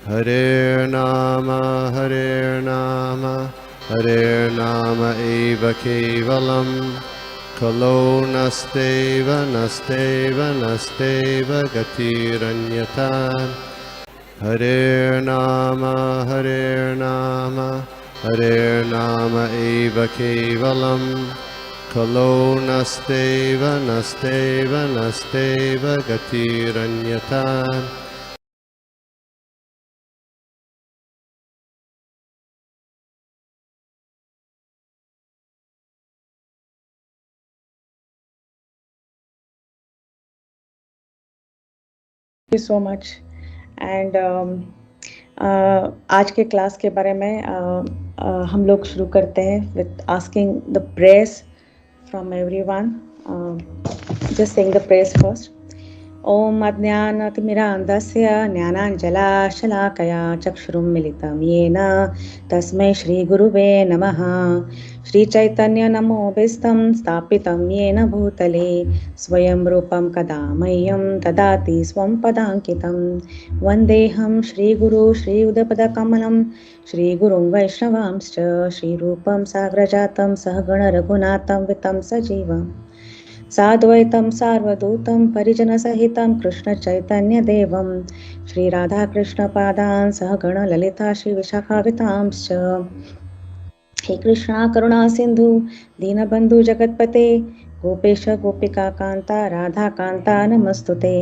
Hare Nama eva kevalam kalo nasteva nasteva nasteva gatiranyatan. Hare Nama eva kevalam kalo nasteva nasteva nasteva gatiranyatan. You so much and आज के class के बारे में हम लोग शुरू करते हैं with asking the prayers from everyone. Just saying the prayers first. ओम अज्ञानतिमिरान्धस्य ज्ञानाञ्जलाशलाकया चक्षुरुन्मिलितं येन तस्मै श्रीगुरुवे नमः. श्रीचैतन्यनमोभिस्तं स्थापितं येन भूतले स्वयं रूपं कदा मह्यं ददाति स्वं पदाङ्कितं. वन्देऽहं श्रीगुरु श्रीयुतपदकमलं श्रीगुरुं वैष्णवांश्च श्रीरूपं साग्रजातं सहगणरघुनाथं वितं सजीवम् साद्वैतं सार्वभौतं परिजनसहितं कृष्णचैतन्यदेवं श्रीराधाकृष्णपादान् सहगणललिता श्रीविशाखावितांश्च. हे कृष्णा करुणा सिन्धु दीनबन्धु जगत्पते गोपेश गोपिका कान्ता राधा कान्ता नमस्तुते.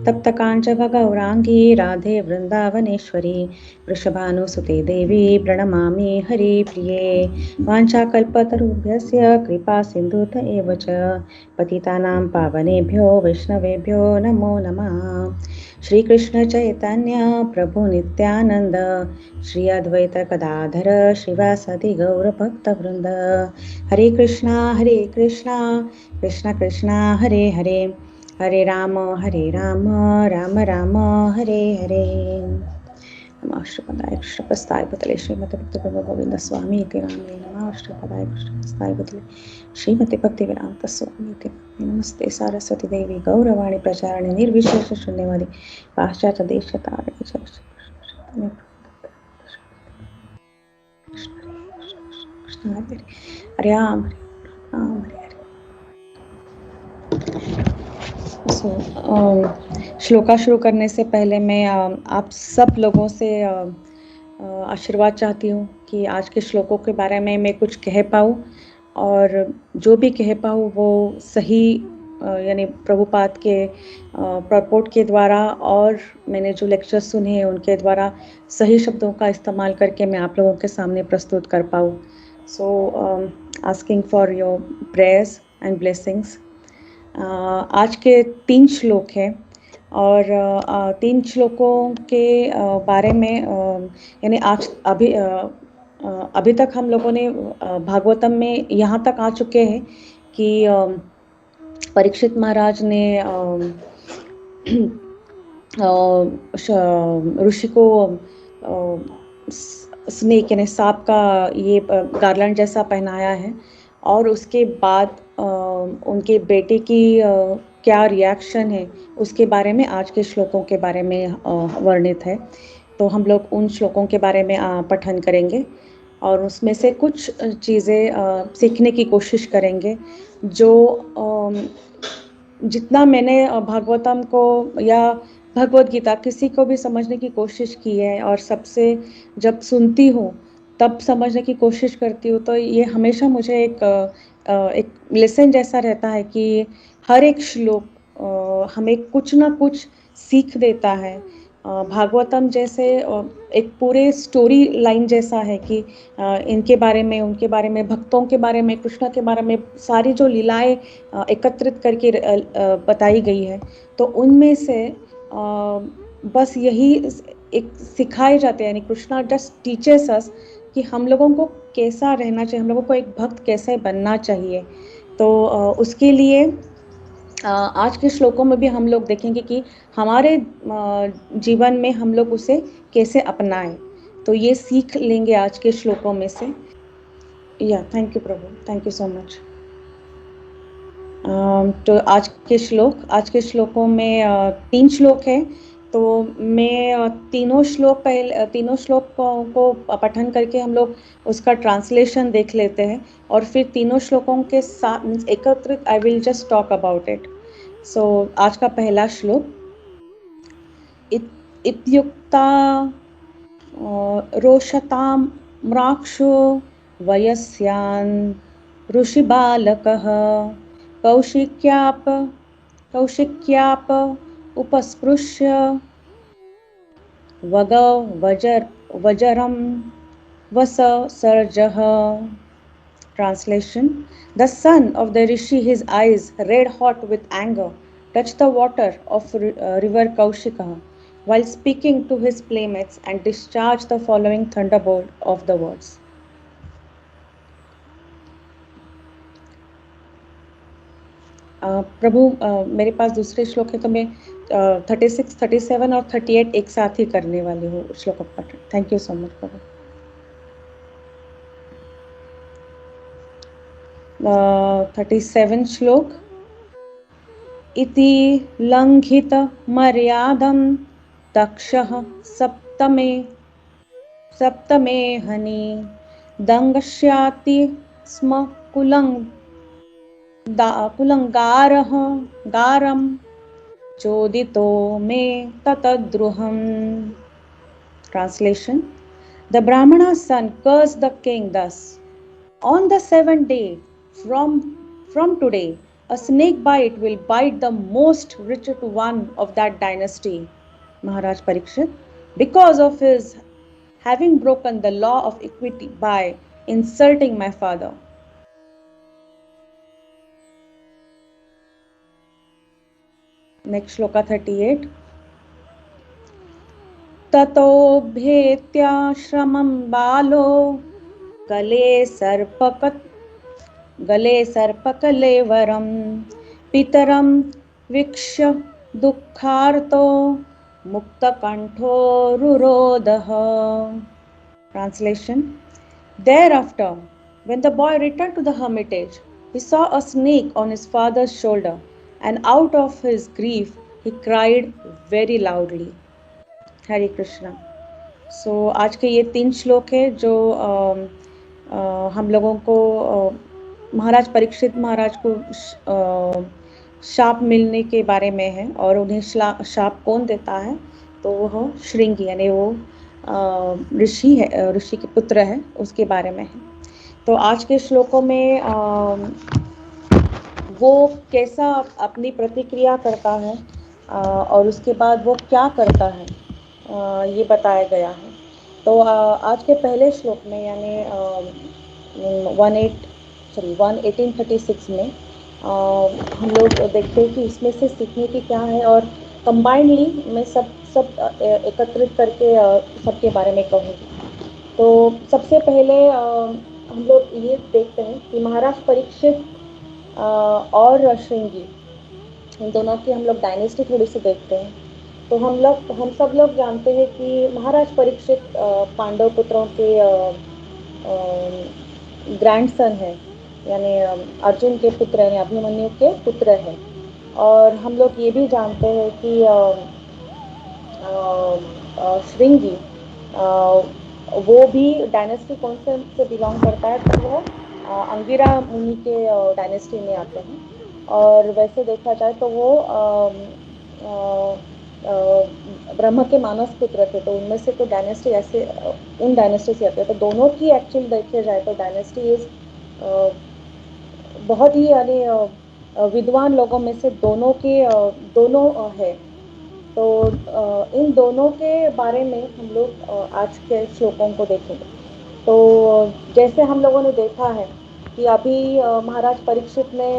तप्तकाञ्च गौराङ्गी राधे वृन्दावनेश्वरी वृषभानुसुते देवी प्रणमामि हरिप्रिये. वाञ्छाकल्पतरुभ्यस्य कृपा सिन्धुत एव च पतितानां पावनेभ्यो वैष्णवेभ्यो नमो नमः. श्री कृष्ण चैतन्य प्रभु नित्यानंद श्री अद्वैत गदाधर श्रीवासदि गौर भक्त वृंद. हरे कृष्णा कृष्ण कृष्णा हरे हरे हरे राम राम राम हरे हरे. अष्टपदाय कृष्णप्रस्थाय भूतले श्रीमते भक्तिवेदांत गोविंद स्वामी इति नामे नमः. अष्टपदाय कृष्णप्रस्थाय भूतले श्रीमते भक्तिवेदांत स्वामी इति नामे नमस्ते सारस्वती देवी गौरवाणी प्रचारिणे निर्विशेष शून्यवादी पाश्चात्य देशतारिणे कृष्ण हरे राम हरे हरे. श्लोका शुरू करने से पहले मैं आप सब लोगों से आशीर्वाद चाहती हूँ कि आज के श्लोकों के बारे में मैं कुछ कह पाऊँ और जो भी कह पाऊँ वो सही यानी प्रभुपाद के प्रपोर्ट के द्वारा और मैंने जो लेक्चर्स सुने हैं उनके द्वारा सही शब्दों का इस्तेमाल करके मैं आप लोगों के सामने प्रस्तुत कर पाऊँ. So asking for your prayers and blessings. आज के 3 श्लोक हैं और 3 श्लोकों के बारे में यानी आज अभी तक हम लोगों ने भागवतम में यहाँ तक आ चुके हैं कि परीक्षित महाराज ने ऋषि को स्नेक यानी सांप का ये गार्लैंड जैसा पहनाया है और उसके बाद उनके बेटे की क्या रिएक्शन है उसके बारे में आज के श्लोकों के बारे में वर्णित है. तो हम लोग उन श्लोकों के बारे में पठन करेंगे और उसमें से कुछ चीज़ें सीखने की कोशिश करेंगे जो जितना मैंने भागवतम को या भगवद गीता किसी को भी समझने की कोशिश की है और सबसे जब सुनती हूँ तब समझने की कोशिश करती हूँ तो ये हमेशा मुझे एक लेसन जैसा रहता है कि हर एक श्लोक हमें कुछ ना कुछ सीख देता है. भागवतम जैसे एक पूरे स्टोरी लाइन जैसा है कि इनके बारे में उनके बारे में भक्तों के बारे में कृष्ण के बारे में सारी जो लीलाएं एकत्रित करके बताई गई है तो उनमें से बस यही एक सिखाए जाते हैं यानी कृष्णा जस्ट टीचर्स अस कि हम लोगों को कैसा रहना चाहिए, हम लोगों को एक भक्त कैसे बनना चाहिए. तो उसके लिए आज के श्लोकों में भी हम लोग देखेंगे कि हमारे जीवन में हम लोग उसे कैसे अपनाएं. तो ये सीख लेंगे आज के श्लोकों में से. या thank you Prabhu, thank you so much. तो आज के श्लोकों में 3 श्लोक हैं. तो मैं तीनों श्लोक को पठन करके हम लोग उसका ट्रांसलेशन देख लेते हैं और फिर तीनों श्लोकों के साथ मीन्स एकत्रित I will just talk about it. So आज का पहला श्लोक. इत्युक्ता रोषतां म्राक्षो वयस्यान् ऋषिबालकः कौशिक्याप उपस्पृश्य वजरं वससर्जः. Translation. The son of the rishi, his eyes red hot with anger, touched the water of river Kaushika while speaking to his playmates and discharged the following thunderbolt of the words. प्रभु मेरे पास दूसरे श्लोक है तो मैं 36, 37 और 38 एक साथ ही करने वाली हूँ श्लोक पठन. थैंक यू सो मच प्रभु. 37 श्लोक. इति लंघित मर्यादं तक्षः सप्तमे हनि दंगस्याति स्म गारं चोदितो मे ततद्रुहम्. Translation. The Brahmana's son cursed the king thus. On the 7th day from today, a snake bite will bite the most richest one of that dynasty, Maharaj Parikshit, because of his having broken the law of equity by insulting my father. Next shloka 38. ततो भेत्याश्रमं बालो गले सर्पकलेवरं पितरं वीक्ष्य दुःखार्तो मुक्तकण्ठो रुरोधः. Translation. Thereafter, when the boy returned to the hermitage, he saw a snake on his father's shoulder, and out of his grief he cried very loudly. हरे कृष्णा. सो आज के ये 3 श्लोक है जो हम लोगों को महाराज परीक्षित महाराज को शाप मिलने के बारे में है और उन्हें शाप कौन देता है तो वह श्रृंगी यानी वो ऋषि है, ऋषि के पुत्र है, उसके बारे में है. तो आज के श्लोकों में वो कैसा अपनी प्रतिक्रिया करता है और उसके बाद वो क्या करता है ये बताया गया है. तो आज के पहले श्लोक में यानी 1836 में हम लोग देखते हैं कि इसमें से सीखने की क्या है और कंबाइंडली मैं सब एकत्रित करके सबके बारे में कहूँगी. तो सबसे पहले हम लोग ये देखते हैं कि महाराज परीक्षित और श्रृंगी इन दोनों की हम लोग डायनेस्टी थोड़ी सी देखते हैं. तो हम सब लोग जानते हैं कि महाराज परीक्षित पांडव पुत्रों के ग्रैंडसन है यानी अर्जुन के पुत्र यानी अभिमन्यु के पुत्र हैं. और हम लोग ये भी जानते हैं कि श्रृंगी वो भी डायनेस्टी कौन से बिलोंग करता है तो वो अंगिरा मुनि के डायनेस्टी में आते हैं. और वैसे देखा जाए तो वो ब्रह्म के मानस पुत्र थे तो उनमें से तो डायनेस्टी ऐसे उन डायनेस्टी से आते हैं. तो दोनों की एक्चुअली देखे जाए तो डायनेस्टी इज बहुत ही यानी विद्वान लोगों में से दोनों है. तो इन दोनों के बारे में हम लोग आज के श्लोकों को देखेंगे. तो जैसे हम लोगों ने देखा है कि अभी महाराज परीक्षित ने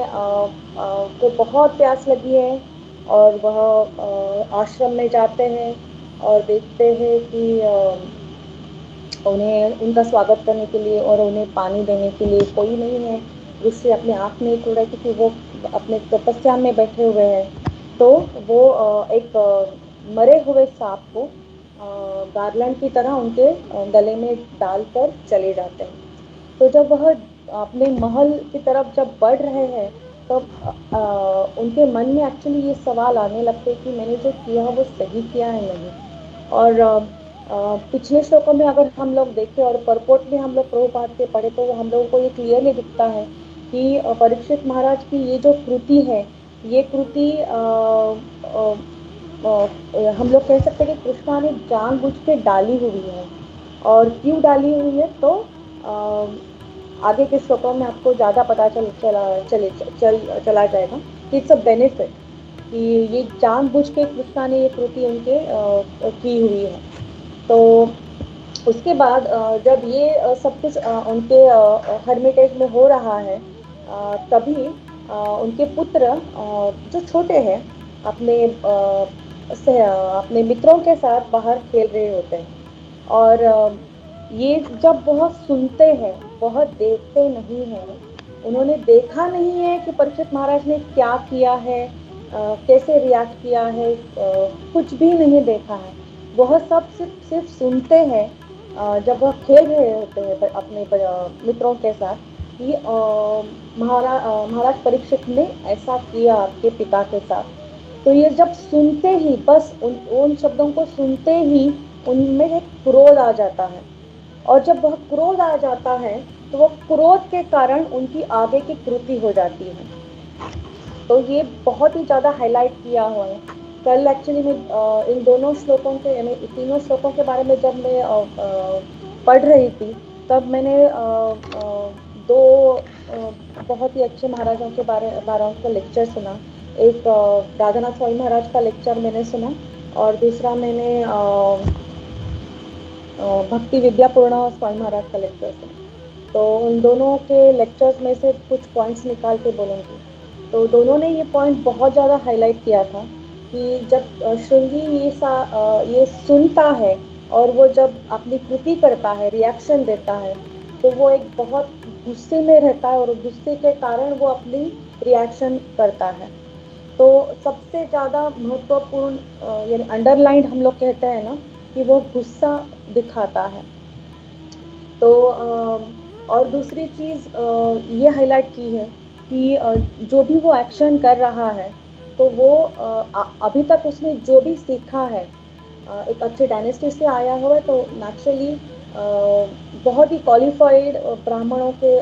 को बहुत प्यास लगी है और वह आश्रम में जाते हैं और देखते हैं कि उन्हें उनका स्वागत करने के लिए और उन्हें पानी देने के लिए कोई नहीं है. उससे अपने आँख नहीं खुल रहा है क्योंकि वो अपने तपस्या में बैठे हुए हैं. तो वो एक मरे हुए सांप को गार्लैंड की तरह उनके गले में डालकर चले जाते हैं. तो जब वह अपने महल की तरफ जब बढ़ रहे हैं तब उनके मन में एक्चुअली ये सवाल आने लगते कि मैंने जो किया वो सही किया है नहीं। और पिछले श्लोकों में अगर हम लोग देखें और परपोट में हम लोग प्रभुपाद के पढ़े तो हम लोगों को ये क्लियरली दिखता है कि परीक्षित महाराज की ये जो कृति है, ये कृति हम लोग कह सकते हैं कि कृष्णा ने जानबूझ के डाली हुई है। और क्यों डाली हुई है तो आगे के श्लोकों में आपको ज़्यादा पता चला जाएगा कि इट्स अ बेनिफिट, कि ये जानबूझ के कृष्णा ने ये कृति उनके की हुई है। तो उसके बाद जब ये सब कुछ उनके हर्मिटेज में हो रहा है, तभी उनके पुत्र जो छोटे हैं अपने अपने मित्रों के साथ बाहर खेल रहे होते हैं। और ये जब बहुत सुनते हैं, बहुत देखते नहीं हैं, उन्होंने देखा नहीं है कि परीक्षित महाराज ने क्या किया है, कैसे रिएक्ट किया है, कुछ भी नहीं देखा है। वह सब सिर्फ सुनते हैं जब वह खेल रहे होते हैं अपने मित्रों के साथ कि महाराज परीक्षित ने ऐसा किया आपके पिता के साथ। तो ये जब सुनते ही, बस उन शब्दों को सुनते ही उनमें एक क्रोध आ जाता है। और जब वह क्रोध आ जाता है तो वह क्रोध के कारण उनकी आगे की कृति हो जाती है। तो ये बहुत ही ज़्यादा हाईलाइट किया हुआ है। कल एक्चुअली मैं इन दोनों श्लोकों के, यानी तीनों श्लोकों के बारे में जब मैं पढ़ रही थी, तब मैंने दो बहुत ही अच्छे महाराजों के बारे का लेक्चर सुना। एक राधानाथ स्वामी महाराज का लेक्चर मैंने सुना और दूसरा मैंने भक्ति विद्यापूर्ण स्वामी महाराज का लेक्चर सुना। तो उन दोनों के लेक्चर्स में से कुछ पॉइंट्स निकाल के बोलूँगी। तो दोनों ने ये पॉइंट बहुत ज़्यादा हाईलाइट किया था कि जब श्रृंगी ये सुनता है और वो जब अपनी कृति करता है, रिएक्शन देता है, तो वो एक बहुत गुस्से में रहता है और गुस्से के कारण वो अपनी रिएक्शन करता है। तो सबसे ज़्यादा महत्वपूर्ण यानी अंडरलाइंड हम लोग कहते हैं ना कि वो गुस्सा दिखाता है। तो और दूसरी चीज़ ये हाईलाइट की है कि जो भी वो एक्शन कर रहा है तो वो अभी तक उसने जो भी सीखा है, एक अच्छे डायनेस्टी से आया हुआ है, तो नेचुरली बहुत ही क्वालिफाइड ब्राह्मणों के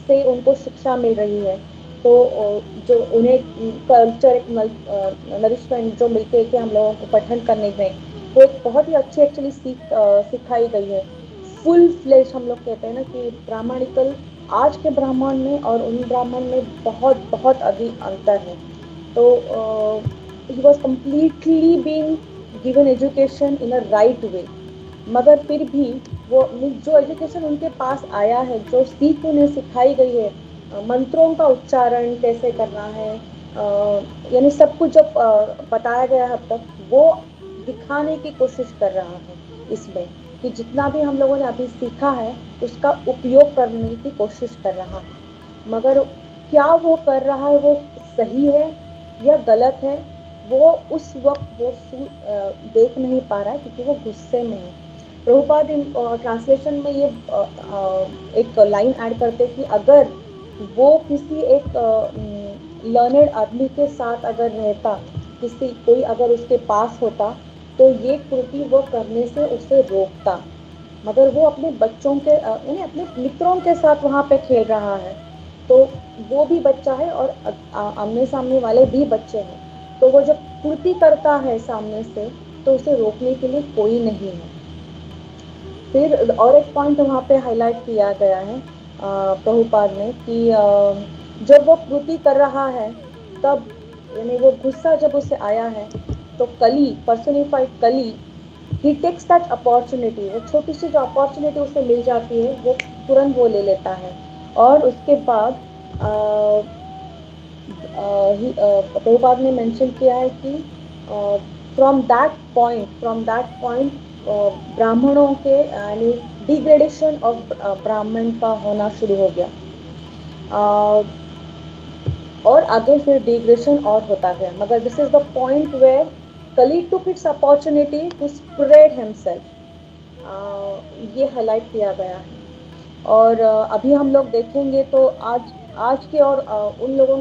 से उनको शिक्षा मिल रही है। तो जो उन्हें कल्चर नरिशमेंट जो मिलते हैं कि हम लोगों को पठन करने में, वो एक बहुत ही अच्छी एक्चुअली सिखाई गई है। फुल फ्लेश हम लोग कहते हैं ना कि ब्राह्मणिकल आज के ब्राह्मण में और उन ब्राह्मण में बहुत बहुत अधिक अंतर है। तो he was completely being given education in a right way, मगर फिर भी वो जो एजुकेशन उनके पास आया है, जो सीख उन्हें सिखाई गई है, मंत्रों का उच्चारण कैसे करना है, यानी सब कुछ जो बताया गया है अब तक, वो दिखाने की कोशिश कर रहा है इसमें कि जितना भी हम लोगों ने अभी सीखा है उसका उपयोग करने की कोशिश कर रहा है। मगर क्या वो कर रहा है वो सही है या गलत है, वो उस वक्त वो देख नहीं पा रहा है क्योंकि वो गुस्से में है। प्रभुपाद ट्रांसलेशन में ये एक लाइन ऐड करते कि अगर वो किसी एक लर्नेड आदमी के साथ अगर रहता, कोई अगर उसके पास होता, तो ये कृति वो करने से उसे रोकता। मगर वो अपने बच्चों के अपने मित्रों के साथ वहाँ पे खेल रहा है, तो वो भी बच्चा है और आमने सामने वाले भी बच्चे हैं। तो वो जब कृति करता है सामने से, तो उसे रोकने के लिए कोई नहीं है। फिर और एक पॉइंट वहाँ पे हाईलाइट किया गया है प्रभुपाद ने कि जब वो कृति कर रहा है, तब यानी वो गुस्सा जब उसे आया है, तो कली, पर्सनिफाइड कली, ही टेक्स दैट अपॉर्चुनिटी, वो छोटी सी जो अपॉर्चुनिटी उसे मिल जाती है वो तुरंत वो ले लेता है। और उसके बाद प्रभुपाद ने मेंशन किया है कि फ्रॉम दैट पॉइंट ब्राह्मणों के यानी डिग्रेडेशन ऑफ ब्राह्मण का होना शुरू हो गया, और आगे फिर डिग्रेडेशन और होता गया। मगर this is the point where Kali took its opportunity to spread himself, ये हाईलाइट किया गया है। और अभी हम लोग देखेंगे तो आज आज के और उन लोगों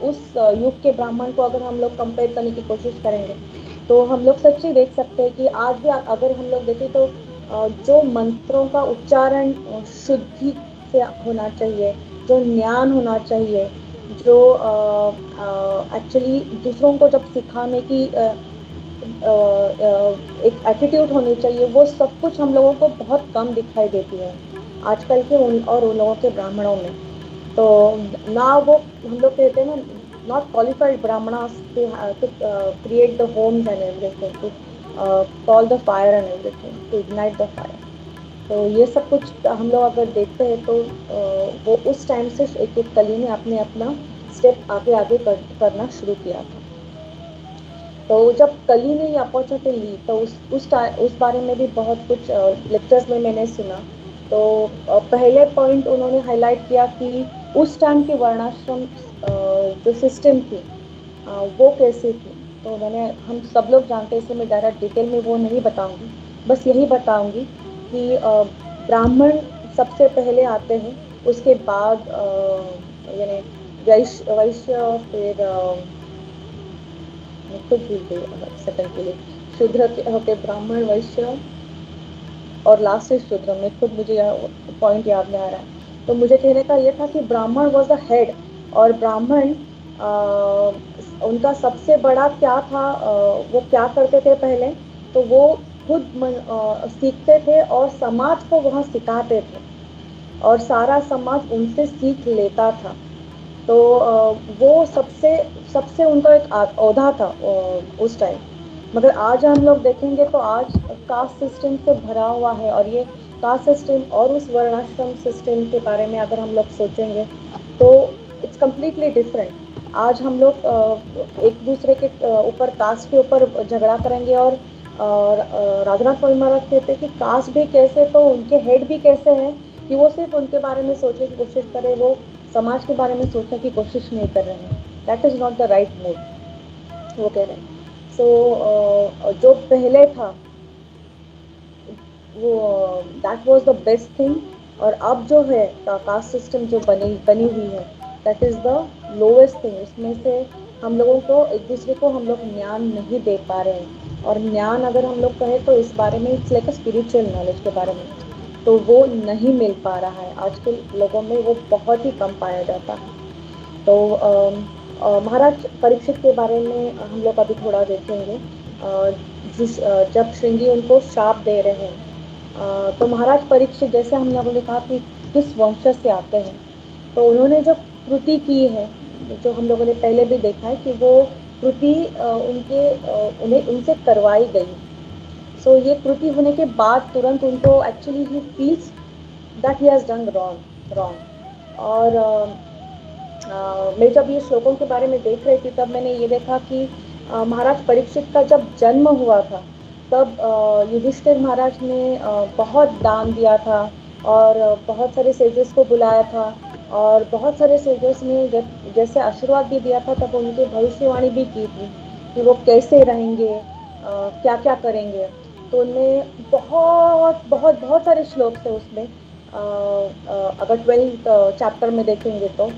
उस युग के ब्राह्मण को अगर हम लोग कंपेयर करने की कोशिश करेंगे तो हम लोग सच्ची देख सकते हैं कि आज भी अगर हम लोग देखें तो जो मंत्रों का उच्चारण शुद्धि से होना चाहिए, जो ज्ञान होना चाहिए, जो एक्चुअली दूसरों को जब सिखाने की एक एटीट्यूड होनी चाहिए, वो सब कुछ हम लोगों को बहुत कम दिखाई देती है आजकल के उन लोगों के ब्राह्मणों में। तो ना वो हम लोग कहते हैं ना, not qualified Brahmanas to create the homes and everything, to call the fire and everything, to ignite the fire. तो ये सब कुछ हम लोग अगर देखते हैं तो वो उस टाइम से एक एक कली ने अपना स्टेप आगे आगे करना शुरू किया था। तो जब कली ने ये अपॉर्चुनिटी ली तो उस बारे में भी बहुत कुछ लेक्चर्स में मैंने सुना। तो पहले पॉइंट उन्होंने हाईलाइट किया कि उस टाइम की वर्णाश्रम जो सिस्टम थी वो कैसी थी। तो हम सब लोग जानते हैं, इसलिए मैं ज़्यादा डिटेल में वो नहीं बताऊंगी, बस यही बताऊंगी कि ब्राह्मण सबसे पहले आते हैं, उसके बाद यानी वैश्य, फिर मैं खुद भूल गई सेकंड के लिए, शूद्र होते ब्राह्मण, वैश्य और लास्ट से शूद्र। मैं खुद मुझे पॉइंट याद नहीं आ रहा है। तो मुझे कहने का ये था कि ब्राह्मण वॉज द हेड, और ब्राह्मण उनका सबसे बड़ा क्या था, वो क्या करते थे पहले, तो वो खुद सीखते थे और समाज को वहाँ सिखाते थे, और सारा समाज उनसे सीख लेता था। तो वो सबसे सबसे उनका एक औहदा था उस टाइम। मगर आज हम लोग देखेंगे तो आज कास्ट सिस्टम से भरा हुआ है, और ये कास्ट सिस्टम और उस वर्णाश्रम सिस्टम के बारे में अगर हम लोग सोचेंगे तो इट्स कम्प्लीटली डिफरेंट। आज हम लोग एक दूसरे के ऊपर, कास्ट के ऊपर झगड़ा करेंगे, और राजनाथ कोविंद महाराज कहते हैं कि कास्ट भी कैसे, तो उनके हेड भी कैसे हैं कि वो सिर्फ उनके बारे में सोचने की कोशिश करें, वो समाज के बारे में सोचने की कोशिश नहीं कर रहे हैं। That is not the right mood, वो कह रहे हैं। सो जो पहले था वो that was the best thing, और अब जो है कास्ट सिस्टम जो बनी हुई है, that is the lowest thing. उसमें से हम लोगों को एक दूसरे को हम लोग ज्ञान नहीं दे पा रहे हैं, और ज्ञान अगर हम लोग कहें तो इस बारे में it's like a spiritual knowledge के बारे में, तो वो नहीं मिल पा रहा है आज के लोगों में, वो बहुत ही कम पाया जाता है। तो महाराज परीक्षित के बारे में हम लोग अभी थोड़ा देखेंगे। जब श्रृंगी उनको शाप दे रहे हैं, तो महाराज परीक्षित, जैसे हम लोगों ने कहा कि किस वंश से आते हैं, तो उन्होंने जो कृति की है, जो हम लोगों ने पहले भी देखा है कि वो कृति उन्हें उनसे करवाई गई। सो ये कृति होने के बाद तुरंत उनको actually he feels that he has done wrong. और मैं जब ये श्लोकों के बारे में देख रही थी तब मैंने ये देखा कि महाराज परीक्षित का जब जन्म हुआ था तब युधिष्ठिर महाराज ने बहुत दान दिया था, और बहुत सारे सेजेस को बुलाया था, और बहुत सारे सेजेस ने जैसे आशीर्वाद भी दिया था, तब उनकी भविष्यवाणी भी की थी कि वो कैसे रहेंगे, क्या क्या करेंगे। तो उनमें बहुत बहुत बहुत सारे श्लोक थे उसमें। अगर 12th चैप्टर में देखेंगे तो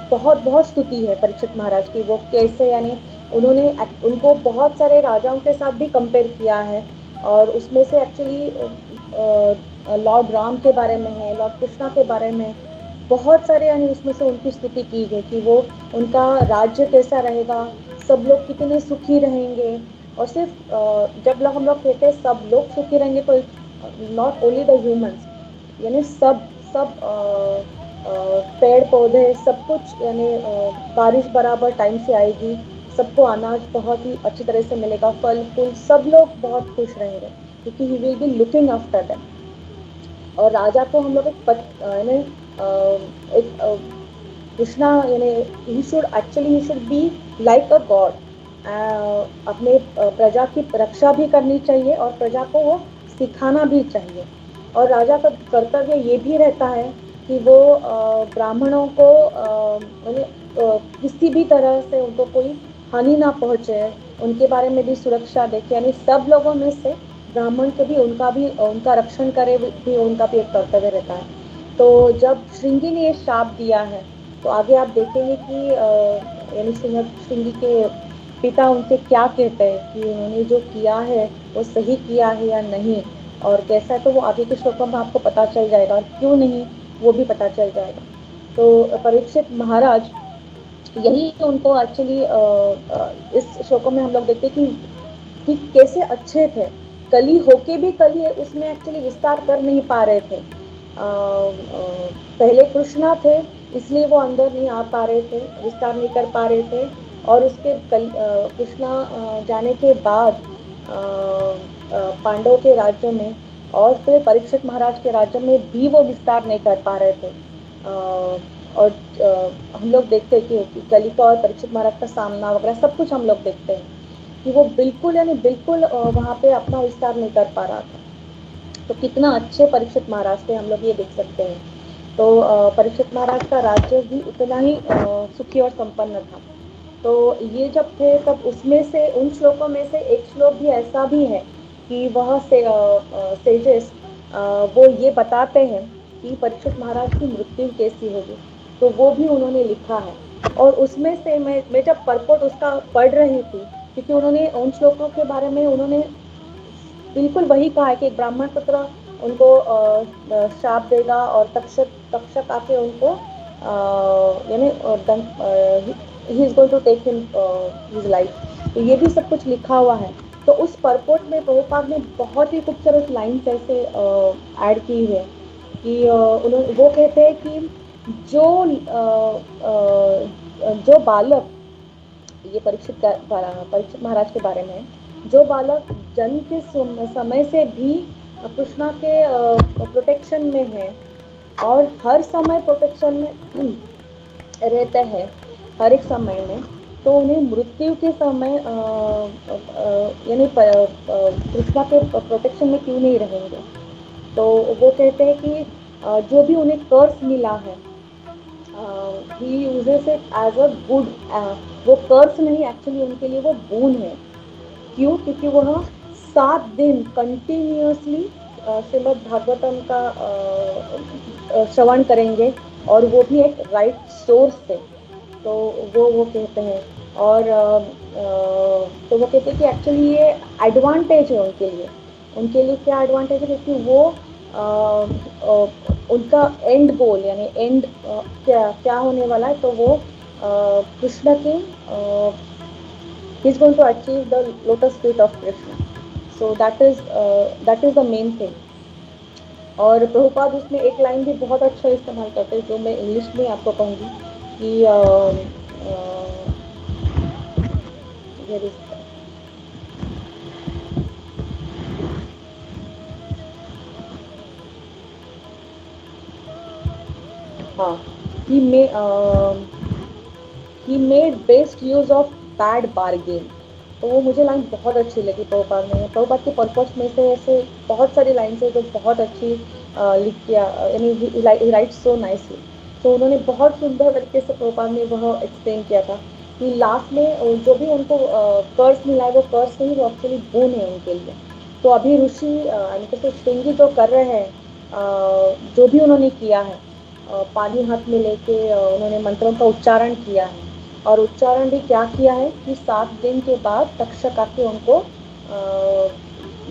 बहुत बहुत स्तुति है परीक्षित महाराज की, वो कैसे, यानी उन्होंने उनको बहुत सारे राजाओं के साथ भी कंपेयर किया है, और उसमें से एक्चुअली लॉर्ड राम के बारे में है, लॉर्ड कृष्णा के बारे में बहुत सारे, यानी उसमें से उनकी स्तुति की गई कि वो उनका राज्य कैसा रहेगा, सब लोग कितने सुखी रहेंगे। और सिर्फ जब हम लोग कहते हैं सब लोग सुखी रहेंगे, तो नॉट ओनली द ह्यूमंस, यानी सब पेड़ पौधे सब कुछ, यानी बारिश बराबर टाइम से आएगी, सबको अनाज बहुत ही अच्छी तरह से मिलेगा, फल फूल, सब लोग बहुत खुश रहेंगे क्योंकि he will be looking after them. और राजा को हम लोग एक कृष्णा, यानी he should be like a God. अपने प्रजा की रक्षा भी करनी चाहिए और प्रजा को वो सिखाना भी चाहिए। और राजा का कर्तव्य ये भी रहता है कि वो ब्राह्मणों को किसी भी तरह से उनको कोई हानि ना पहुँचे, उनके बारे में भी सुरक्षा देखे, यानी सब लोगों में से ब्राह्मण को भी उनका रक्षण करे भी उनका भी एक कर्तव्य रहता है। तो जब श्रृंगी ने ये शाप दिया है, तो आगे आप देखेंगे कि यानी श्रृंगी के पिता उनसे क्या कहते हैं कि उन्होंने जो किया है वो सही किया है या नहीं, और कैसा है, तो वो आगे के श्लोकों में आपको पता चल जाएगा, और क्यों नहीं वो भी पता चल जाएगा। तो परीक्षित महाराज, यही उनको एक्चुअली इस श्लोकों में हम लोग देखते हैं कि कैसे अच्छे थे, कली होके भी कली उसमें एक्चुअली विस्तार कर नहीं पा रहे थे। पहले कृष्णा थे, इसलिए वो अंदर नहीं आ पा रहे थे, विस्तार नहीं कर पा रहे थे, और उसके कृष्णा जाने के बाद पांडव के राज्य में और फिर परीक्षित महाराज के राज्य में भी वो विस्तार नहीं कर पा रहे थे। और हम लोग देखते हैं कि कलिका और परीक्षित महाराज का सामना वगैरह सब कुछ हम लोग देखते हैं कि वो बिल्कुल यानी बिल्कुल वहाँ पे अपना विस्तार नहीं कर पा रहा था। तो कितना अच्छे परीक्षित महाराज थे, हम लोग ये देख सकते हैं। तो परीक्षित महाराज का राज्य भी उतना ही सुखी और संपन्न था। तो ये जब थे तब उसमें से उन श्लोकों में से एक श्लोक भी ऐसा भी है कि वह सेजेस वो ये बताते हैं कि परीक्षित महाराज की मृत्यु कैसी होगी, तो वो भी उन्होंने लिखा है। और उसमें से मैं जब परपोट उसका पढ़ रही थी, क्योंकि उन्होंने उन श्लोकों के बारे में उन्होंने बिल्कुल वही कहा है कि एक ब्राह्मण पुत्र उनको शाप देगा और तक्षक आके उनको यानी he is going to take him his life. तो ये भी सब कुछ लिखा हुआ है। तो उस परपोट में प्रभुपाद ने बहुत ही खूबसूरत लाइन्स ऐसे ऐड की है कि उन्होंने वो कहते हैं कि जो बालक, ये परीक्षित महाराज के बारे में, जो बालक जन्म के समय से भी कृष्णा के प्रोटेक्शन में है और हर समय प्रोटेक्शन में रहते हैं, हर एक समय में, तो उन्हें मृत्यु के समय यानी कृष्णा के प्रोटेक्शन में क्यों नहीं रहेंगे। तो वो कहते हैं कि जो भी उन्हें कर्स मिला है, he uses it as a good, वो कर्स नहीं, एक्चुअली उनके लिए वो बून है। क्यों? क्योंकि वह 7 दिन कंटिन्यूसली श्रीमद् भागवतम का श्रवण करेंगे, और वो भी एक राइट सोर्स से। तो वो कहते हैं, और तो वो कहते हैं कि एक्चुअली ये एडवांटेज है उनके लिए क्या एडवांटेज है, क्योंकि वो उनका एंड गोल यानी एंड क्या होने वाला है, तो वो कृष्ण के he is going to achieve the lotus feet of Krishna. So that is the main thing. और प्रभुपाद उसमें एक लाइन भी बहुत अच्छा इस्तेमाल करते हैं, जो मैं इंग्लिश में आपको कहूँगी कि हाँ, he made best use of bad bargain। तो वो मुझे लाइन बहुत अच्छी लगी प्रभुपाद के पर्पस में से ऐसे बहुत सारी लाइन्स है जो बहुत अच्छी लिख किया, यानी राइट सो नाइसली। तो उन्होंने बहुत सुंदर तरीके से प्रभुपाद ने वह एक्सप्लेन किया था कि लास्ट में जो भी उनको कर्स मिला है वो कर्स नहीं, वो एक्चुअली बोन है उनके लिए। तो अभी ऋषि यानी कि श्रृंगी जो कर रहे हैं, जो भी उन्होंने किया है, पानी हाथ में लेके उन्होंने मंत्रों का उच्चारण किया है, और उच्चारण भी क्या किया है कि 7 दिन के बाद तक्षक आके उनको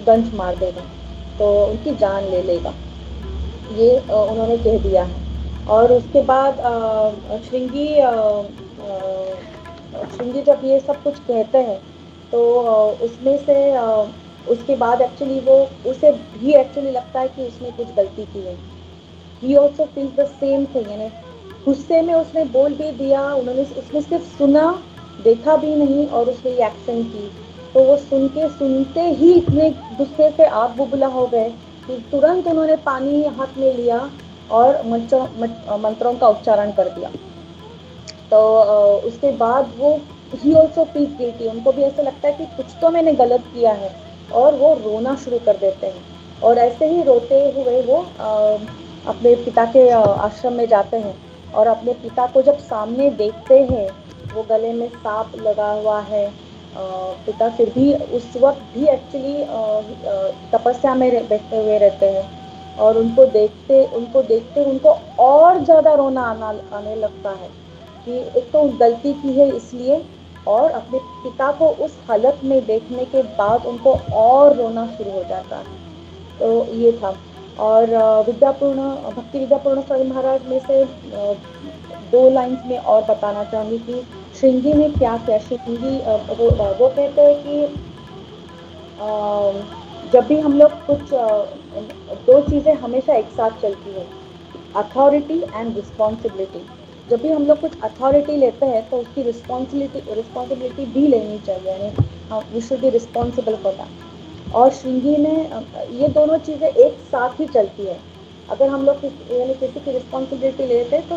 दंश मार देगा, तो उनकी जान ले लेगा, ये उन्होंने कह दिया है। और उसके बाद श्रृंगी जब ये सब कुछ कहते हैं, तो उसमें से उसके बाद एक्चुअली वो उसे भी एक्चुअली लगता है कि उसने कुछ गलती की है। He also feels the same thing, यानी गुस्से में उसने बोल भी दिया, उसने सिर्फ सुना, देखा भी नहीं, और उसने ये एक्शन की। तो वो सुनते ही इतने गुस्से से आग बुबला हो गए कि तुरंत उन्होंने पानी हाथ में लिया और मंत्रों का उच्चारण कर दिया। तो उसके बाद वो ही ऑल्सो फील्स गिल्टी, उनको भी ऐसा लगता है कि कुछ तो मैंने गलत किया है, और वो रोना शुरू कर देते हैं। और ऐसे ही रोते हुए वो अपने पिता के आश्रम में जाते हैं, और अपने पिता को जब सामने देखते हैं, वो गले में सांप लगा हुआ है, पिता फिर भी उस वक्त भी एक्चुअली तपस्या में बैठे हुए रहते हैं। और उनको देखते उनको और ज़्यादा रोना आने लगता है कि एक तो गलती की है इसलिए, और अपने पिता को उस हालत में देखने के बाद उनको और रोना शुरू हो जाता है। तो ये था। और भक्ति विद्यापूर्ण स्वामी महाराज में से 2 लाइन्स में और बताना चाहूँगी कि श्रृंगी ने क्या किया। श्रृंगी वो कहते हैं कि जब भी हम लोग कुछ 2 चीज़ें हमेशा एक साथ चलती है, अथॉरिटी एंड रिस्पॉन्सिबिलिटी। जब भी हम लोग कुछ अथॉरिटी लेते हैं तो उसकी रिस्पॉन्सिबिलिटी भी लेनी चाहिए, यानी we should be responsible for that. और श्रृंगी ने ये दोनों चीज़ें एक साथ ही चलती है। अगर हम लोग यानी किसी की रिस्पॉन्सिबिलिटी लेते हैं तो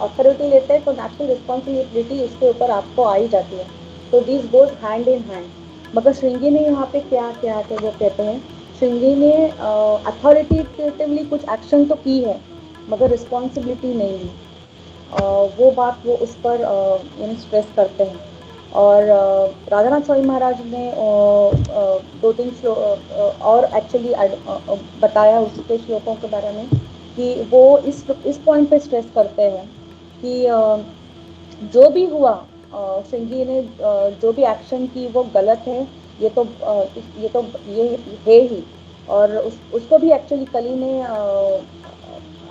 अथॉरिटी लेते हैं तो नेचुरल रिस्पॉन्सिबिलिटी उसके ऊपर आपको आ ही जाती है। तो this goes hand in hand. मगर श्रृंगी ने यहाँ पे क्या किया है वो कहते हैं, श्रृंगी ने अथॉरिटेटिवली कुछ एक्शन तो की है मगर रिस्पॉन्सिबिलिटी नहीं ली। वो बात वो उस पर यानी स्ट्रेस करते हैं। और राधानाथ स्वामी महाराज ने 2-3 श्लोक और एक्चुअली बताया उसके श्लोकों के बारे में कि वो इस पॉइंट पे स्ट्रेस करते हैं कि जो भी हुआ, श्रृंगी ने जो भी एक्शन की वो गलत है, ये है ही। और उसको भी एक्चुअली कली ने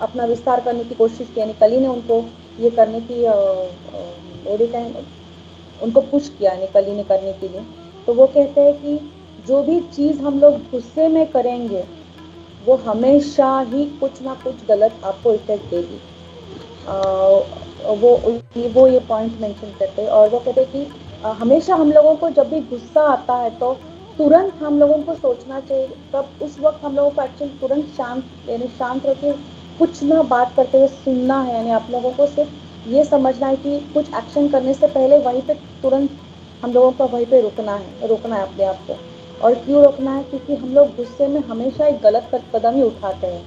अपना विस्तार करने की कोशिश की, यानी कली ने उनको ये करने की उनको पुश किया, यानी कली ने करने के लिए। तो वो कहते हैं कि जो भी चीज़ हम लोग गुस्से में करेंगे वो हमेशा ही कुछ ना कुछ गलत आपको इफेक्ट देगी। वो ये पॉइंट मेंशन करते हैं। और वो कहते हैं कि हमेशा हम लोगों को जब भी गुस्सा आता है तो तुरंत हम लोगों को सोचना चाहिए, तब उस वक्त हम लोगों को एक्चुअली तुरंत शांत रह के कुछ ना बात करते हुए सुनना है। यानी आप लोगों को सिर्फ ये समझना है कि कुछ एक्शन करने से पहले वहीं पे तुरंत हम लोगों को वहीं पे रोकना है अपने आप को। और क्यों रोकना है? क्योंकि हम लोग गुस्से में हमेशा एक गलत कदम ही उठाते हैं,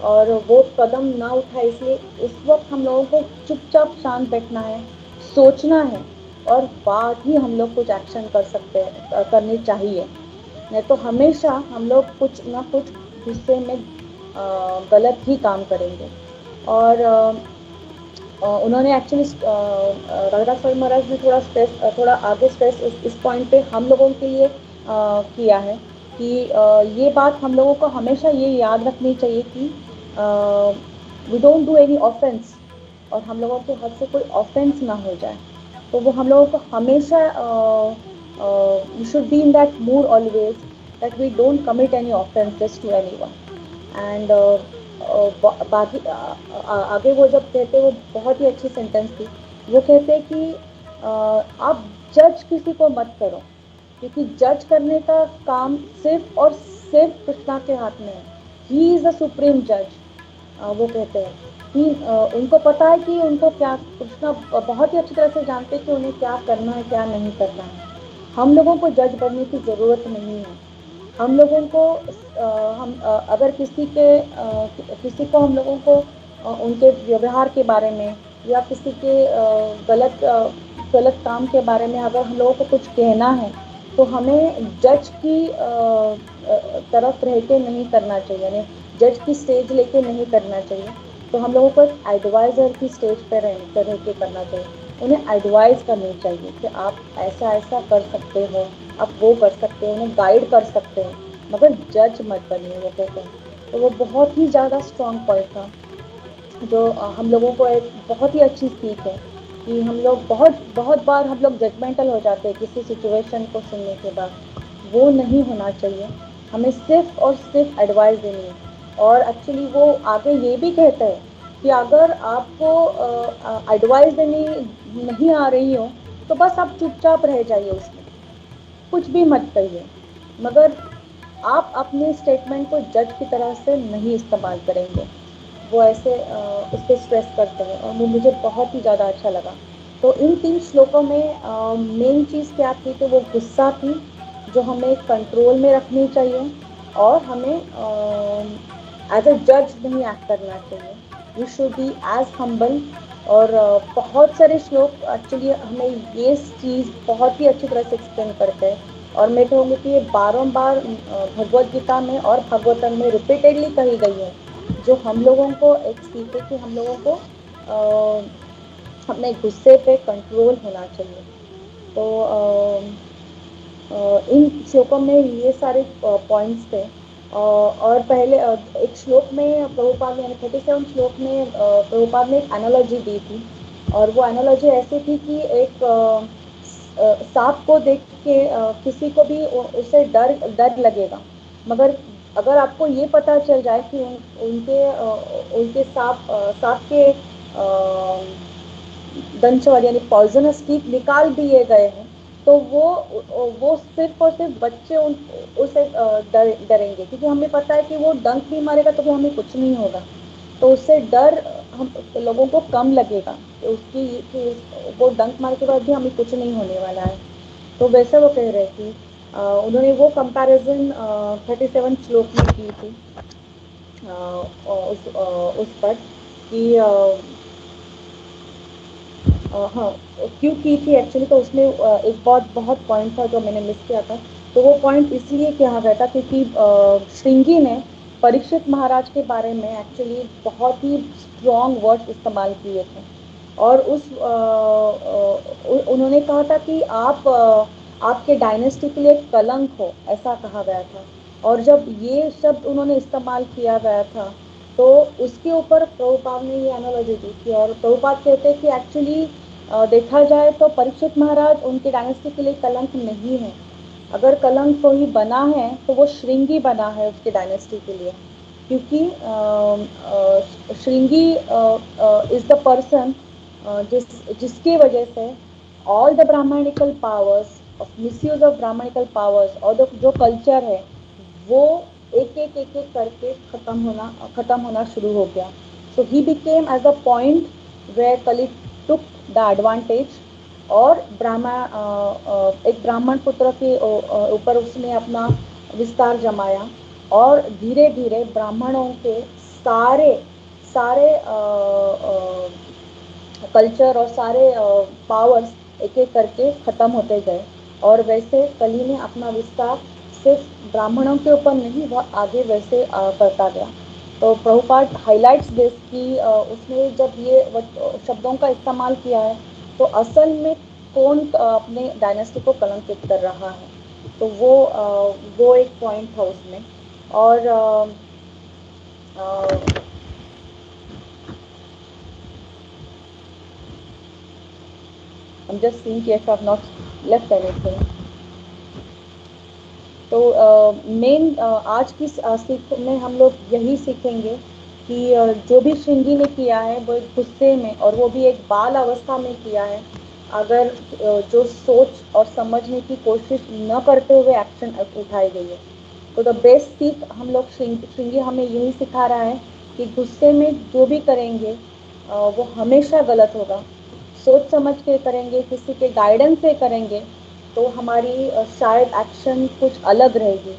और वो कदम ना उठाए इसलिए उस वक्त हम लोगों को चुपचाप शांत बैठना है, सोचना है, और बाद ही हम लोग कुछ एक्शन करनी चाहिए। नहीं तो हमेशा हम लोग कुछ ना कुछ गुस्से में गलत ही काम करेंगे। और उन्होंने एक्चुअली राधानाथ स्वामी महाराज ने थोड़ा आगे स्ट्रेस इस पॉइंट पे हम लोगों के लिए किया है कि ये बात हम लोगों को हमेशा ये याद रखनी चाहिए कि we don't do any offence, और हम लोगों के हाथ से कोई ऑफेंस ना हो जाए। तो वो हम लोगों को हमेशा we should be in that mood always that we don't commit any offences to anyone. And बाकी आगे वो जब कहते वो बहुत ही अच्छी सेंटेंस थी। वो कहते कि आप जज किसी को मत करो, क्योंकि जज करने का काम सिर्फ और सिर्फ कृष्णा के हाथ में है। ही इज़ द सुप्रीम जज। वो कहते हैं कि उनको पता है कि उनको क्या, कृष्णा बहुत ही अच्छी तरह से जानते हैं कि उन्हें क्या करना है क्या नहीं करना है। हम लोगों को जज करने की ज़रूरत नहीं है। हम लोगों को अगर किसी को हम लोगों को उनके व्यवहार के बारे में या किसी के गलत काम के बारे में अगर हम लोगों को कुछ कहना है तो हमें जज की तरफ रह के नहीं करना चाहिए, यानी जज की स्टेज लेके नहीं करना चाहिए। तो हम लोगों को एक एडवाइज़र की स्टेज पर रह के करना चाहिए। उन्हें एडवाइस करनी चाहिए कि आप ऐसा ऐसा कर सकते हो, आप वो कर सकते हो, उन्हें गाइड कर सकते हैं, मगर जज मत बनिए, वो कहते हैं। तो वो बहुत ही ज़्यादा स्ट्रॉन्ग पॉइंट था जो हम लोगों को एक बहुत ही अच्छी सीख है कि हम लोग बहुत बार हम लोग जजमेंटल हो जाते हैं किसी सिचुएशन को सुनने के बाद। वो नहीं होना चाहिए, हमें सिर्फ और सिर्फ एडवाइस देनी है। और एक्चुअली वो आगे ये भी कहता है कि अगर आपको एडवाइस देनी नहीं आ रही हो तो बस आप चुपचाप रह जाइए, उसमें कुछ भी मत कहिए, मगर आप अपने स्टेटमेंट को जज की तरह से नहीं इस्तेमाल करेंगे। वो ऐसे उस पर स्ट्रेस करते हैं और वो मुझे बहुत ही ज़्यादा अच्छा लगा। तो इन 3 श्लोकों में मेन चीज़ क्या थी कि वो गुस्सा थी जो हमें कंट्रोल में रखनी चाहिए, और हमें एज अ जज नहीं एक्ट करना चाहिए। We should be as humble. और बहुत सारे श्लोक एक्चुअली हमें ये चीज़ बहुत ही अच्छी तरह से एक्सप्लेन करते हैं। और मैं कहूँगी कि ये बारंबार भगवत गीता में और भागवतम में रिपीटेडली कही गई है, जो हम लोगों को एक सीख है कि हम लोगों को अपने गुस्से पे कंट्रोल होना चाहिए। तो इन श्लोकों में ये सारे पॉइंट्स थे। और पहले एक श्लोक में प्रभुपाद ने, यानी 37 श्लोक में प्रभुपाद ने एक एनालॉजी दी थी, और वो एनालॉजी ऐसी थी कि एक सांप को देख के किसी को भी उससे डर लगेगा, मगर अगर आपको ये पता चल जाए कि उनके सांप के दंशवाद यानी पॉइजनस टीथ निकाल दिए गए हैं, तो वो सिर्फ और सिर्फ बच्चे उसे डरेंगे, क्योंकि हमें पता है कि वो डंक भी मारेगा तो भी हमें कुछ नहीं होगा, तो उससे डर हम लोगों को कम लगेगा कि वो डंक मारने के बाद भी हमें कुछ नहीं होने वाला है। तो वैसे वो कह रहे थे, उन्होंने वो कंपैरिजन 37 श्लोक में की थी उस पर कि हाँ, क्यों की थी एक्चुअली, तो उसमें एक बहुत पॉइंट था जो मैंने मिस किया था। तो वो पॉइंट इसलिए कहा गया था क्योंकि श्रृंगी ने परीक्षित महाराज के बारे में एक्चुअली बहुत ही स्ट्रॉन्ग वर्ड्स इस्तेमाल किए थे, और उन्होंने कहा था कि आपके डायनेस्टी के लिए कलंक हो, ऐसा कहा गया था। और जब ये शब्द उन्होंने इस्तेमाल किया गया था, तो उसके ऊपर प्रभुपाद ने ये एनालॉजी दी थी, और प्रभुपाद कहते हैं कि एक्चुअली देखा जाए तो परीक्षित महाराज उनके डायनेस्टी के लिए कलंक नहीं है। अगर कलंक कोई बना है तो वो श्रृंगी बना है उसके डायनेस्टी के लिए, क्योंकि श्रृंगी इज द पर्सन जिसकी वजह से all the brahmanical powers of misuse of brahmanical powers और जो कल्चर है वो एक एक करके खत्म होना शुरू हो गया। So he became as a point where Kali took the advantage, और एक ब्राह्मण पुत्र के ऊपर उसने अपना विस्तार जमाया, और धीरे धीरे ब्राह्मणों के सारे सारे कल्चर और सारे पावर्स एक एक करके ख़त्म होते गए, और वैसे कली ने अपना विस्तार सिर्फ ब्राह्मणों के ऊपर नहीं, वह आगे वैसे करता गया। तो प्रभुपाद हाईलाइट्स दिस कि उसने जब ये शब्दों का इस्तेमाल किया है तो असल में कौन अपने डायनेस्टी को कलंकित कर रहा है, तो वो एक पॉइंट था उसमें। और I'm just seeing if I've not left anything. तो मेन आज की सीख में हम लोग यही सीखेंगे कि जो भी श्रृंगी ने किया है वो एक गुस्से में, और वो भी एक बाल अवस्था में किया है। अगर जो सोच और समझने की कोशिश न करते हुए एक्शन उठाई गई है, तो द बेस्ट सीख हम लोग श्रृंगी हमें यही सिखा रहा है कि गुस्से में जो भी करेंगे वो हमेशा गलत होगा। सोच समझ के करेंगे, किसी के गाइडेंस से करेंगे, तो हमारी शायद एक्शन कुछ अलग रहेगी,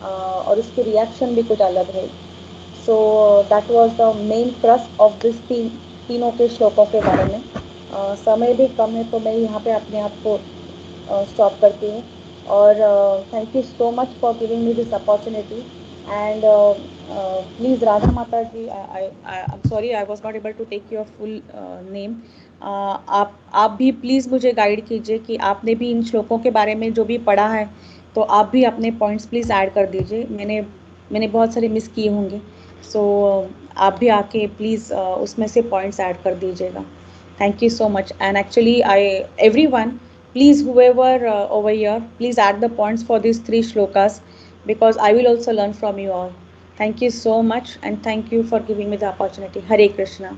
और उसकी रिएक्शन भी कुछ अलग रहेगी। So that was the main crust of this तीनों के श्लोकों के बारे में। समय भी कम है तो मैं यहाँ पे अपने आप को स्टॉप करती हूँ, और thank you so much for giving me this opportunity. And please Radha माता ji, I am sorry I was not able to take your full name. आप भी प्लीज़ मुझे गाइड कीजिए कि आपने भी इन श्लोकों के बारे में जो भी पढ़ा है, तो आप भी अपने पॉइंट्स प्लीज़ ऐड कर दीजिए। मैंने बहुत सारे मिस किए होंगे, सो आप भी आके प्लीज़ उसमें से पॉइंट्स ऐड कर दीजिएगा। Thank you so much. And actually, everyone, please, whoever over here, please add the points for these 3 shlokas, because I will also learn from you all. Thank you so much, and thank you for giving me the opportunity. Hare Krishna.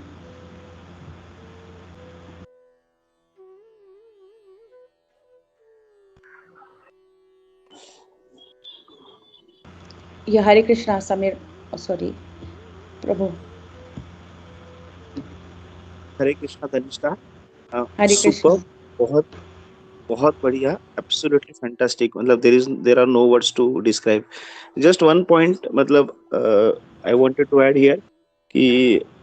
Yeah, Hare Krishna, Samir. Oh, sorry, Prabhu. Hare Krishna Tanishka, Hare super, Krishna. बहुत बहुत बढ़िया, absolutely fantastic, मतलब there are no words to describe. Just one point, मतलब I wanted to add here कि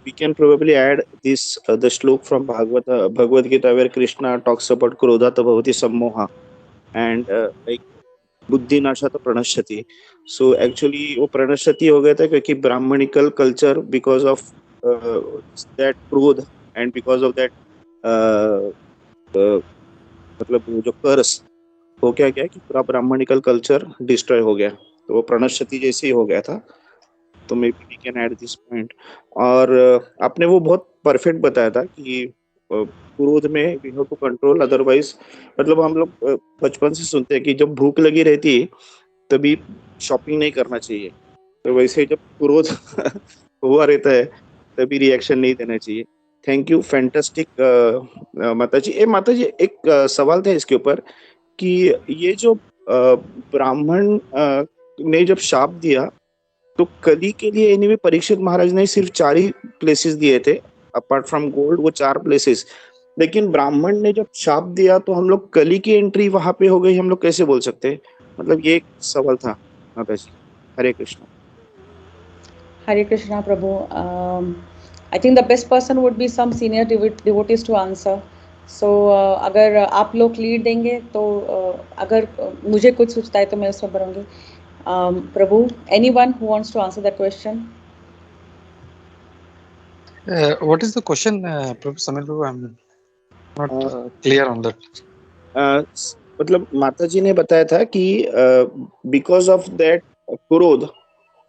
we can probably add this the shlok from Bhagavad Gita where Krishna talks about krodha bhavati sammoha, and like बुद्धि नाशा तो प्रणश्यति. So actually वो प्रणश्यति हो गया था क्योंकि brahmanical culture, because of that क्रोध एंड बिकॉज ऑफ दैट मतलब वो जो कर्स हो क्या गया कि पूरा ब्राह्मणिकल कल्चर डिस्ट्रॉय हो गया. तो वो प्रणश्यति जैसे ही हो गया था. तो maybe we can add this point. और आपने वो बहुत परफेक्ट बताया था कि क्रोध में we have to control, otherwise मतलब हम लोग बचपन से सुनते हैं कि जब भूख लगी रहती है तभी शॉपिंग नहीं करना चाहिए. तो वैसे ही जब क्रोध हुआ रहता है तभी रिएक्शन नहीं देना चाहिए. थैंक यू, फैंटास्टिक माता जी. माता जी, एक सवाल था इसके ऊपर कि ये जो ब्राह्मण ने जब शाप दिया तो कली के लिए एनीवे परीक्षित महाराज ने सिर्फ 4 ही प्लेसेस दिए थे अपार्ट फ्रॉम गोल्ड, वो 4 प्लेसेस. लेकिन ब्राह्मण ने जब शाप दिया तो हम लोग कली की एंट्री वहां पे हो गई, हम लोग कैसे बोल सकते हैं? मतलब ये एक सवाल था माता जी. हरे Krishna. Hare Krishna, Prabhu. I think the best person would be some senior devotees to answer. So अगर आप लोग लीड देंगे तो अगर मुझे कुछ सोचता है तो मैं उसमें भरूंगी. प्रभु, anyone who wants to answer that question? What is the question, Prabhu Samir Prabhu? I'm not clear on that. मतलब माता जी ने बताया था कि बिकॉज ऑफ दैट क्रोध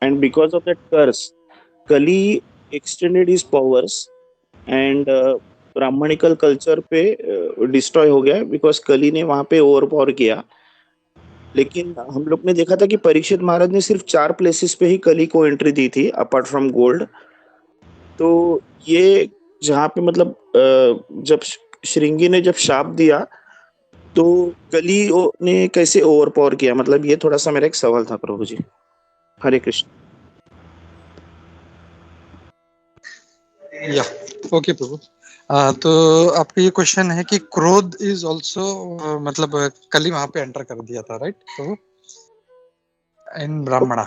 and because of that curse Kali extended his powers and brahmanical culture पे destroy हो गया बिकॉज कली ने वहां पे ओवर पावर किया. लेकिन हम लोग ने देखा था कि परीक्षित महाराज ने सिर्फ 4 प्लेसेस पे ही कली को एंट्री दी थी अपार्ट फ्रॉम गोल्ड. तो ये जहाँ पे मतलब जब श्रृंगी ने जब शाप दिया तो कली ने कैसे ओवर पावर किया, मतलब ये थोड़ा सा मेरा एक सवाल था प्रभु जी. हरे कृष्ण. या ओके प्रभु. तो आपका ये क्वेश्चन है कि क्रोध इज आल्सो मतलब कली वहां पे एंटर कर दिया था, राइट प्रभु, इन ब्राह्मणा.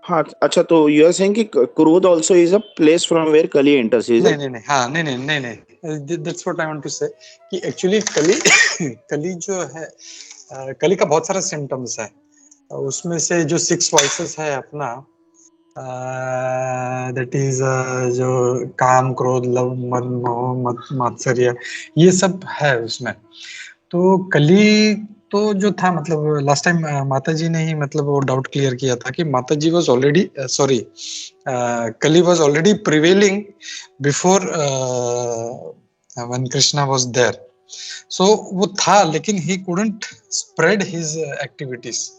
हाँ, अच्छा, तो यू आर सेइंग कि क्रोध also is a place from where Kali enters, is नहीं इट? नहीं नहीं, हाँ नहीं नहीं नहीं नहीं, that's what I want to say कि एक्चुअली कली जो है, कली का बहुत सारा सिम्टम्स है. उसमें से जो 6 वॉइसेस है अपना, दैट इज जो काम, क्रोध, लव, मद, मोह, मात्सर्य, ये सब है उसमें. तो कली तो जो था, मतलब लास्ट टाइम माता जी ने ही मतलब वो डाउट क्लियर किया था कि माता ji was already Kali was already prevailing before when Krishna was there. So वो था, लेकिन he couldn't spread his activities.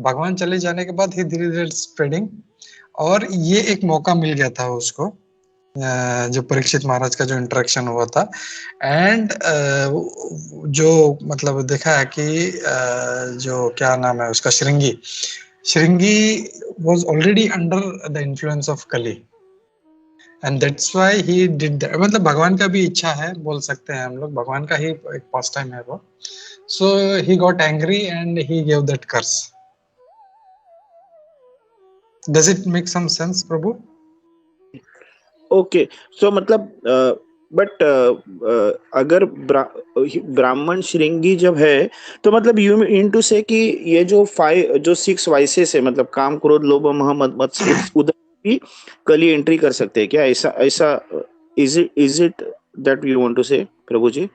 भगवान चले जाने के बाद ही धीरे धीरे स्प्रेडिंग, और ये एक मौका मिल गया था उसको, जो परीक्षित महाराज का जो इंटरेक्शन हुआ था. एंड जो मतलब देखा है कि जो क्या नाम है उसका, Shringi was already under the influence of Kali, and that's why he did that. मतलब भगवान का भी इच्छा है, बोल सकते हैं हम लोग, भगवान का ही एक पास टाइम है वो. So he got angry and he give that curse. Does it make some sense Prabhu? Okay, so मतलब बट अगर ब्राह्मण श्रृंगी जब है तो मतलब यू मीन टू से कि ये जो 6 वाइसेस है, मतलब काम, क्रोध, लोभ, मोह, मद, मत्सर्य, उधर भी कली एंट्री कर सकते हैं क्या? ऐसा ऐसा is it that you want to say Prabhu ji?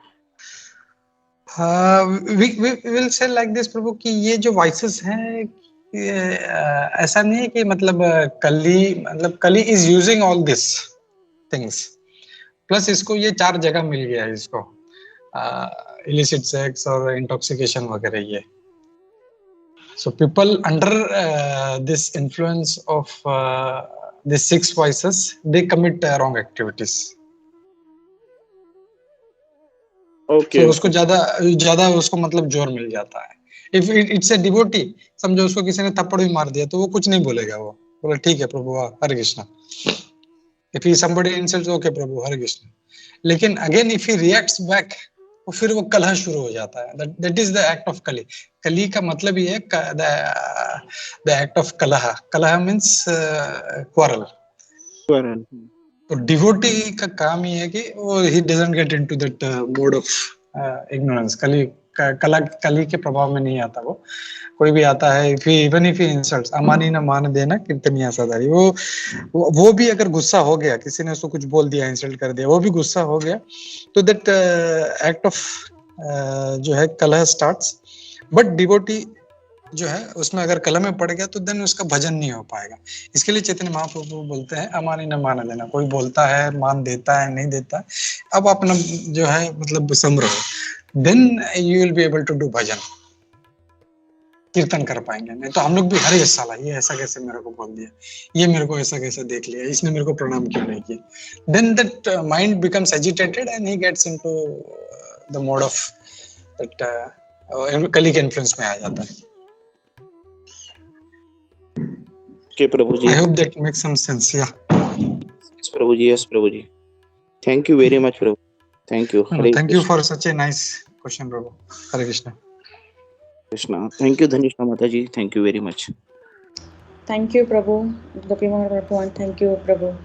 we will say like this प्रभु कि ये जो वॉइसेस हैं, ऐसा नहीं है कि मतलब कली is using all this things, plus इसको ये 4 जगह मिल गया है इसको, इलिसिट सेक्स और इंटॉक्सिकेशन वगैरह ये. So people under this influence of this 6 voices, they commit wrong activities. Okay, तो उसको ज्यादा उसको मतलब जोर मिल जाता है. इफ इट्स अ डिवोटी, समझो उसको किसी ने थप्पड़ भी मार दिया तो वो कुछ नहीं बोलेगा, वो बोले ठीक है Prabhu, Hare Krishna. If he somebody insults, okay Prabhu, Hare Krishna. लेकिन again if he reacts back, तो फिर वो कलह शुरू हो जाता है. That is the act of Kali. Kali का मतलब ये है द एक्ट ऑफ कलह. कलह मींस क्वारल. तो डिवोटी का काम ये है कि वो he doesn't get into that mode of ignorance. कली के प्रभाव में नहीं आता। वो कोई भी आता है, इवन इफ इंसल्ट्स, अमानी न मान देना कीर्तनिया सदारी, वो भी अगर गुस्सा हो गया, किसी ने उसको कुछ बोल दिया, इंसल्ट कर दिया, वो भी गुस्सा हो गया, तो दैट एक्ट ऑफ जो है कलह स्टार्ट्स। बट डिवोटी जो है उसमें अगर कलह में पड़ गया तो देन उसका भजन नहीं हो पाएगा। इसके लिए चैतन्य महाप्रभु बोलते हैं अमानी न मान देना। कोई बोलता है, मान देता है, नहीं देता है, अब अपना जो है मतलब सम रहो, then you will be able to do bhajan, कीर्तन कर पाएंगे। नहीं तो हम लोग भी, अरे साला ये ऐसा कैसे मेरे को बोल दिया, ये मेरे को ऐसा कैसे देख लिया, इसने मेरे को प्रणाम क्यों नहीं किया, then that mind becomes agitated and he gets into the mode of that Kali के इन्फ्लुएंस में आ जाता है। Okay, Prabhu ji. I hope that makes some sense. Yeah. Yes, Prabhu ji. Yes, Prabhu ji. Thank you very much, Prabhu. Thank you। No, thank you for such a nice question, Prabhu. Hare Krishna. Krishna। Thank you, Dhanishna Mata ji। Thank you very much। Thank you, Prabhu. Gopi Mohan Prabhu, and thank you, Prabhu.